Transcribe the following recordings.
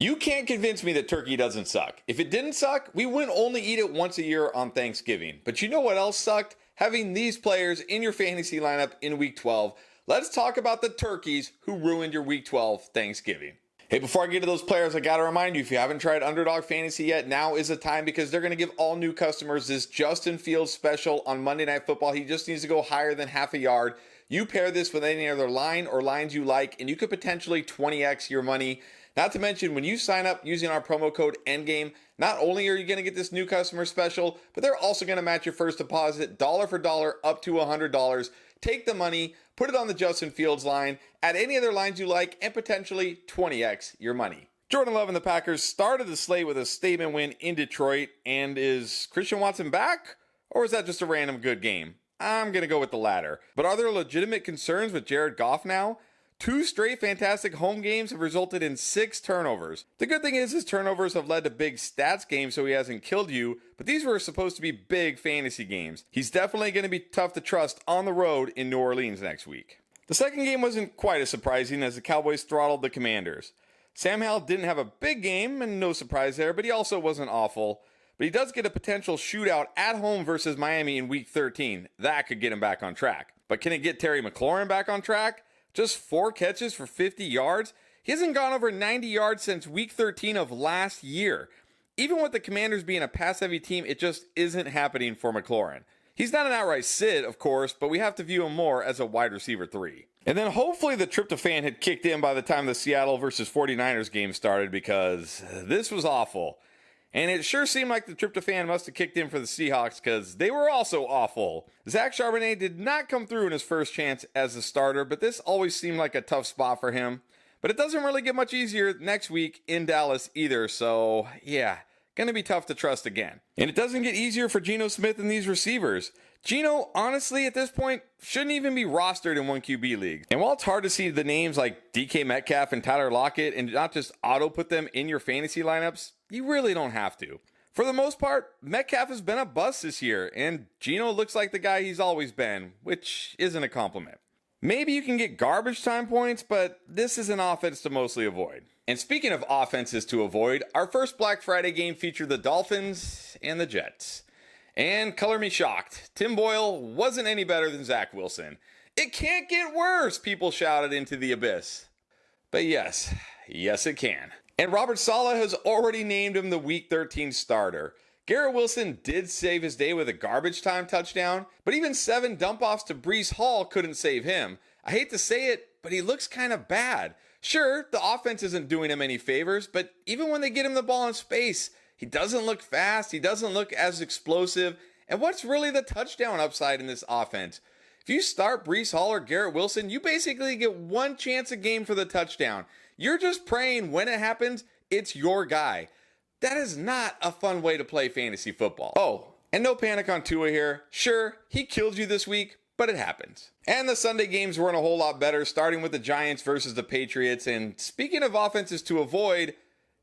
You can't convince me that turkey doesn't suck. If it didn't suck, we wouldn't only eat it once a year on Thanksgiving. But you know what else sucked? Having these players in your fantasy lineup in Week 12. Let's talk about the turkeys who ruined your Week 12 Thanksgiving. Hey, before I get to those players, I gotta remind you, if you haven't tried Underdog Fantasy yet, now is the time because they're gonna give all new customers this Justin Fields special on Monday Night Football. He just needs to go higher than half a yard. You pair this with any other line or lines you like, and you could potentially 20x your money. Not to mention, when you sign up using our promo code ENDGAME, not only are you going to get this new customer special, but they're also going to match your first deposit dollar for dollar up to $100. Take the money, put it on the Justin Fields line, add any other lines you like, and potentially 20x your money. Jordan Love and the Packers started the slate with a statement win in Detroit. And is Christian Watson back? Or is that just a random good game? I'm going to go with the latter. But are there legitimate concerns with Jared Goff now? 2 straight fantastic home games have resulted in 6 turnovers. The good thing is his turnovers have led to big stats games, so he hasn't killed you, but these were supposed to be big fantasy games. He's definitely going to be tough to trust on the road in New Orleans next week. The second game wasn't quite as surprising as the Cowboys throttled the Commanders. Sam Howell didn't have a big game, and no surprise there, but he also wasn't awful. But he does get a potential shootout at home versus Miami in Week 13. That could get him back on track. But can it get Terry McLaurin back on track? Just 4 catches for 50 yards? He hasn't gone over 90 yards since Week 13 of last year. Even with the Commanders being a pass-heavy team, it just isn't happening for McLaurin. He's not an outright sit, of course, but we have to view him more as a wide receiver 3. And then hopefully the tryptophan had kicked in by the time the Seattle versus 49ers game started, because this was awful. And it sure seemed like the tryptophan must have kicked in for the Seahawks because they were also awful. Zach Charbonnet did not come through in his first chance as a starter, but this always seemed like a tough spot for him. But it doesn't really get much easier next week in Dallas either, so yeah, gonna be tough to trust again. And it doesn't get easier for Geno Smith and these receivers. Geno, honestly, at this point, shouldn't even be rostered in 1 QB league. And while it's hard to see the names like DK Metcalf and Tyler Lockett and not just auto put them in your fantasy lineups, you really don't have to. For the most part, Metcalf has been a bust this year, and Geno looks like the guy he's always been, which isn't a compliment. Maybe you can get garbage time points, but this is an offense to mostly avoid. And speaking of offenses to avoid, our first Black Friday game featured the Dolphins and the Jets. And color me shocked, Tim Boyle wasn't any better than Zach Wilson. It can't get worse, people shouted into the abyss. But yes it can. And Robert Saleh has already named him the Week 13 starter. Garrett Wilson did save his day with a garbage time touchdown, but even 7 dump-offs to Breece Hall couldn't save him. I hate to say it, but he looks kind of bad. Sure, the offense isn't doing him any favors, but even when they get him the ball in space, he doesn't look fast, he doesn't look as explosive, and what's really the touchdown upside in this offense? If you start Breece Hall or Garrett Wilson, you basically get 1 chance a game for the touchdown. You're just praying when it happens, it's your guy. That is not a fun way to play fantasy football. Oh, and no panic on Tua here. Sure, he killed you this week, but it happens. And the Sunday games weren't a whole lot better, starting with the Giants versus the Patriots. And speaking of offenses to avoid,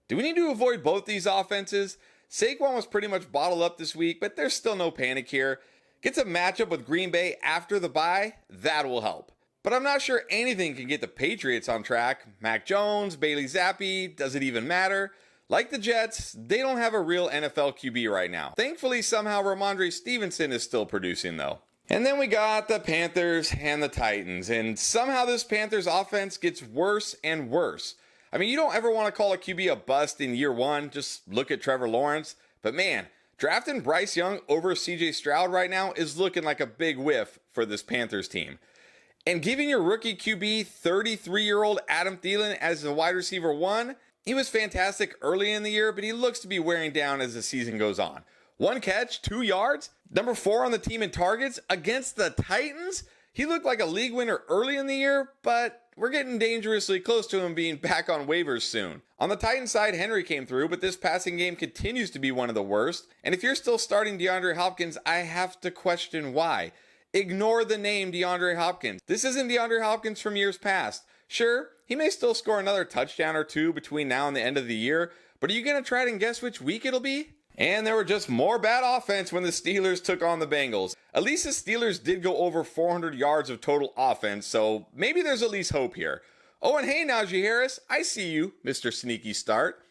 do we need to avoid both these offenses? Saquon was pretty much bottled up this week, but there's still no panic here. Gets a matchup with Green Bay after the bye, that will help. But I'm not sure anything can get the Patriots on track. Mac Jones, Bailey Zappi, does it even matter? Like the Jets, they don't have a real NFL QB right now. Thankfully, somehow Ramondre Stevenson is still producing though. And then we got the Panthers and the Titans. And somehow this Panthers offense gets worse and worse. I mean, you don't ever want to call a QB a bust in year 1. Just look at Trevor Lawrence. But man, drafting Bryce Young over CJ Stroud right now is looking like a big whiff for this Panthers team. And giving your rookie QB, 33-year-old Adam Thielen, as the wide receiver 1, he was fantastic early in the year, but he looks to be wearing down as the season goes on. 1 catch, 2 yards, number 4 on the team in targets against the Titans. He looked like a league winner early in the year, but we're getting dangerously close to him being back on waivers soon. On the Titans side, Henry came through, but this passing game continues to be one of the worst. And if you're still starting DeAndre Hopkins, I have to question why. Ignore the name DeAndre Hopkins. This isn't DeAndre Hopkins from years past. Sure, he may still score another touchdown or 2 between now and the end of the year, but are you going to try and guess which week it'll be? And there were just more bad offense when the Steelers took on the Bengals. At least the Steelers did go over 400 yards of total offense, so maybe there's at least hope here. Oh, and hey, Najee Harris, I see you, Mr. Sneaky Start.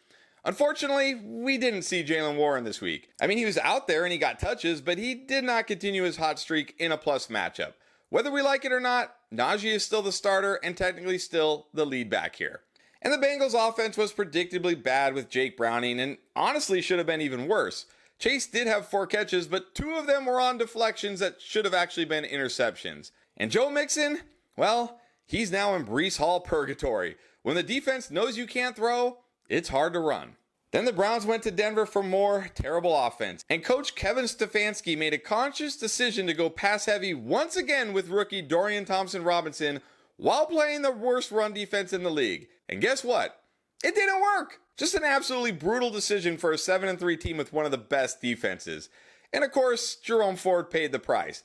Unfortunately, we didn't see Jalen Warren this week. I mean, he was out there and he got touches, but he did not continue his hot streak in a plus matchup. Whether we like it or not, Najee is still the starter and technically still the lead back here. And the Bengals offense was predictably bad with Jake Browning and honestly should have been even worse. Chase did have 4 catches, but 2 of them were on deflections that should have actually been interceptions. And Joe Mixon, well, he's now in Breece Hall purgatory. When the defense knows you can't throw, it's hard to run. Then the Browns went to Denver for more terrible offense, and coach Kevin Stefanski made a conscious decision to go pass heavy once again with rookie Dorian Thompson-Robinson while playing the worst run defense in the league. And guess what? It didn't work. Just an absolutely brutal decision for a 7-3 team with one of the best defenses. And of course, Jerome Ford paid the price.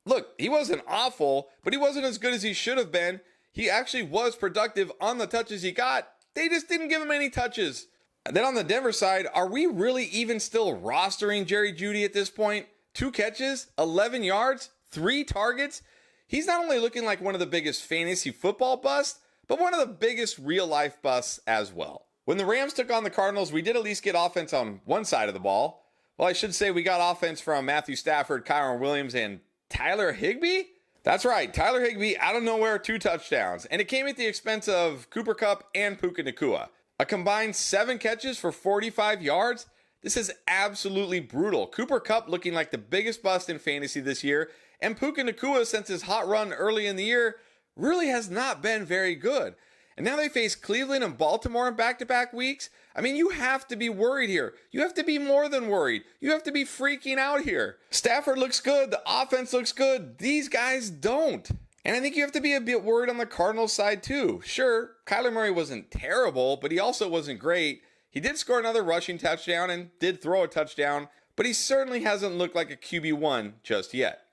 Look, he wasn't awful, but he wasn't as good as he should have been. He actually was productive on the touches he got. They just didn't give him any touches. And then on the Denver side, are we really even still rostering Jerry Jeudy at this point? 2 catches, 11 yards, 3 targets. He's not only looking like one of the biggest fantasy football busts, but one of the biggest real-life busts as well. When the Rams took on the Cardinals, we did at least get offense on one side of the ball. Well, I should say we got offense from Matthew Stafford, Kyron Williams, and Tyler Higbee? That's right, Tyler Higbee out of nowhere, 2 touchdowns. And it came at the expense of Cooper Kupp and Puka Nacua. A combined 7 catches for 45 yards? This is absolutely brutal. Cooper Kupp looking like the biggest bust in fantasy this year, and Puka Nacua, since his hot run early in the year, really has not been very good. And now they face Cleveland and Baltimore in back-to-back weeks. I mean, you have to be worried here. You have to be more than worried. You have to be freaking out here. Stafford looks good. The offense looks good. These guys don't. And I think you have to be a bit worried on the Cardinals side too. Sure, Kyler Murray wasn't terrible, but he also wasn't great. He did score another rushing touchdown and did throw a touchdown, but he certainly hasn't looked like a QB1 just yet.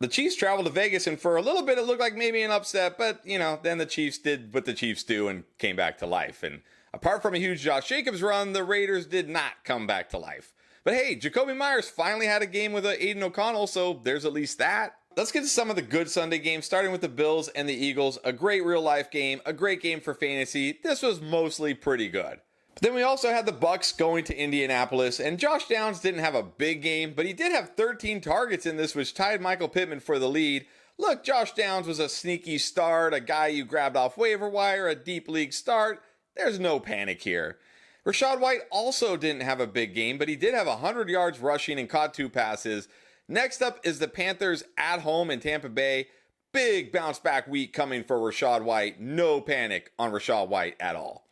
The Chiefs traveled to Vegas, and for a little bit it looked like maybe an upset, but, then the Chiefs did what the Chiefs do and came back to life. And apart from a huge Josh Jacobs run, the Raiders did not come back to life. But hey, Jacoby Myers finally had a game with Aiden O'Connell, so there's at least that. Let's get to some of the good Sunday games, starting with the Bills and the Eagles. A great real-life game, a great game for fantasy. This was mostly pretty good. But then we also had the Bucks going to Indianapolis, and Josh Downs didn't have a big game, but he did have 13 targets in this, which tied Michael Pittman for the lead. Look, Josh Downs was a sneaky start, a guy you grabbed off waiver wire, a deep league start. There's no panic here. Rachaad White also didn't have a big game, but he did have 100 yards rushing and caught 2 passes. Next up is the Panthers at home in Tampa Bay. Big bounce back week coming for Rachaad White. No panic on Rachaad White at all.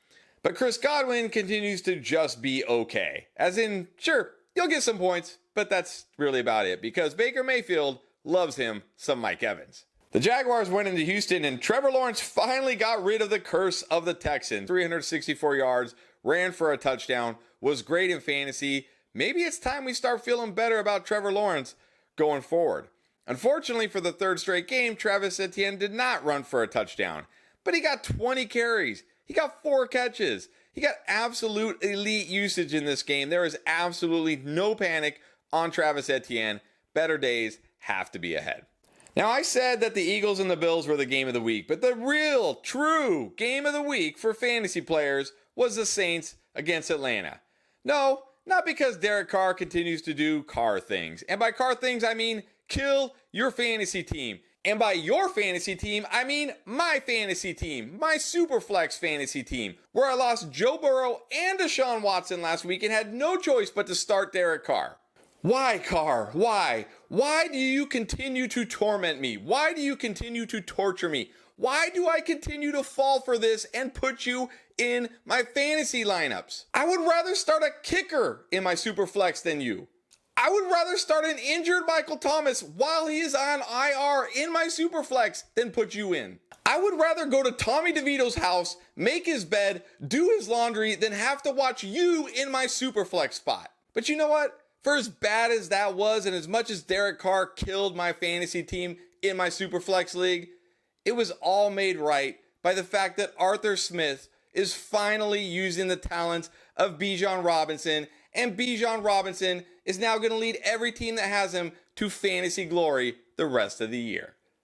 But Chris Godwin continues to just be okay. As in, sure, you'll get some points, but that's really about it because Baker Mayfield loves him some Mike Evans. The Jaguars went into Houston and Trevor Lawrence finally got rid of the curse of the Texans. 364 yards, ran for a touchdown, was great in fantasy. Maybe it's time we start feeling better about Trevor Lawrence going forward. Unfortunately for the 3rd straight game, Travis Etienne did not run for a touchdown, but he got 20 carries. He got 4 catches. He got absolute elite usage in this game. There is absolutely no panic on Travis Etienne. Better days have to be ahead. Now, I said that the Eagles and the Bills were the game of the week, but the real, true game of the week for fantasy players was the Saints against Atlanta. No, not because Derek Carr continues to do Carr things. And by Carr things, I mean kill your fantasy team. And by your fantasy team, I mean my fantasy team, my Superflex fantasy team, where I lost Joe Burrow and Deshaun Watson last week and had no choice but to start Derek Carr. Why, Carr? Why? Why do you continue to torment me? Why do you continue to torture me? Why do I continue to fall for this and put you in my fantasy lineups? I would rather start a kicker in my Superflex than you. I would rather start an injured Michael Thomas while he is on IR in my Superflex than put you in. I would rather go to Tommy DeVito's house, make his bed, do his laundry, than have to watch you in my Superflex spot. But you know what? For as bad as that was, and as much as Derek Carr killed my fantasy team in my Superflex league, it was all made right by the fact that Arthur Smith is finally using the talents of Bijan Robinson, and Bijan Robinson is now going to lead every team that has him to fantasy glory the rest of the year.